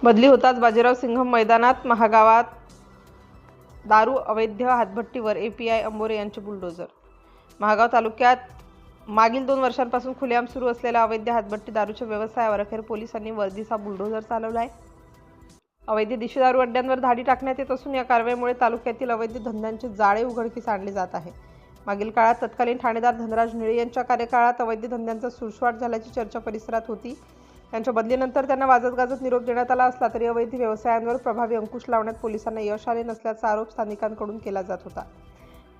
बदली होताच बाजीराव सिंघम मैदानात महागावात दारू अवैध हातभट्टीवर एपीआय अंबोरे यांचे बुलडोझर। महागाव तालुक्यात मागील 2 वर्षांपासून खुलेआम सुरू असलेल्या अवैध हातभट्टी दारूच्या व्यवसायावर अखेर पोलिसांनी वर्दीचा बुलडोझर चालवला आहे। अवैध देशी दारू अड्ड्यांवर धाडी टाकण्यात येत असून या कारवाईमुळे तालुक्यातील अवैध धंद्यांचे जाळे उघडकीस आणले जात आहे। मागील काळात तत्कालीन ठाणेदार धनराज निळे यांच्या कार्यकाळात अवैध धंद्यांचा सुळसुळाट झाल्याची चर्चा परिसरात होती। त्यांच्या बदलीनंतर त्यांना वाजत गाजत निरोप देण्यात आला असला तरी अवैध व्यवसायांवर प्रभावी अंकुश लावण्यात पोलिसांना यश आले नसल्याचा आरोप स्थानिकांकडून केला जात होता।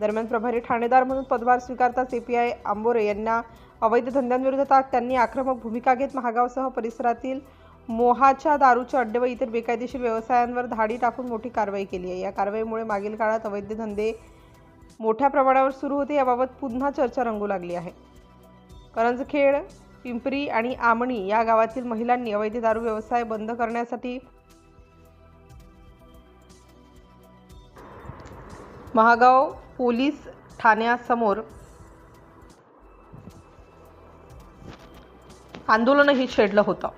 दरम्यान प्रभारी ठाणेदार म्हणून पदभार स्वीकारताच एपीआय अंबोरे यांना अवैध धंद्यांविरोधात त्यांनी आक्रमक भूमिका घेत महागावसह परिसरातील मोहाच्या दारूचे अड्डे व इतर बेकायदेशीर व्यवसायांवर धाडी टाकून मोठी कारवाई केली आहे। या कारवाईमुळे मागील काळात अवैध धंदे मोठ्या प्रमाणावर सुरू होते याबाबत पुन्हा चर्चा रंगू लागली आहे। करंजखेड, पिंपरी आणि आमणी या गावातील महिलांनी अवैध दारू व्यवसाय बंद करण्यासाठी महागाव पोलीस ठाण्यासमोर आंदोलनही छेडलं होतं।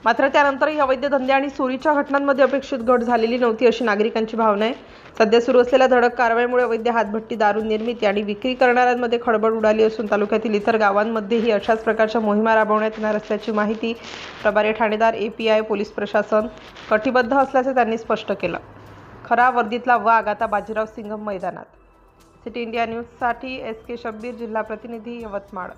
मात्र त्यानंतरही अवैध धंदे आणि चोरीच्या घटनांमध्ये अपेक्षित घट झालेली नव्हती अशी नागरिकांची भावना आहे। सध्या सुरू असलेल्या धडक कारवाईमुळे अवैध हातभट्टी दारू निर्मिती आणि विक्री करणाऱ्यांमध्ये खळबळ उडाली असून तालुक्यातील इतर गावांमध्येही अशाच प्रकारच्या मोहिमा राबवण्यात येणार असल्याची माहिती प्रभारी ठाणेदार एपीआय पोलीस प्रशासन कटिबद्ध असल्याचे त्यांनी स्पष्ट केलं। खरा वर्दीतला वाघ आता बाजीराव सिंघम मैदानात। सिटी इंडिया न्यूजसाठी SK शब्बीर, जिल्हा प्रतिनिधी, यवतमाळ।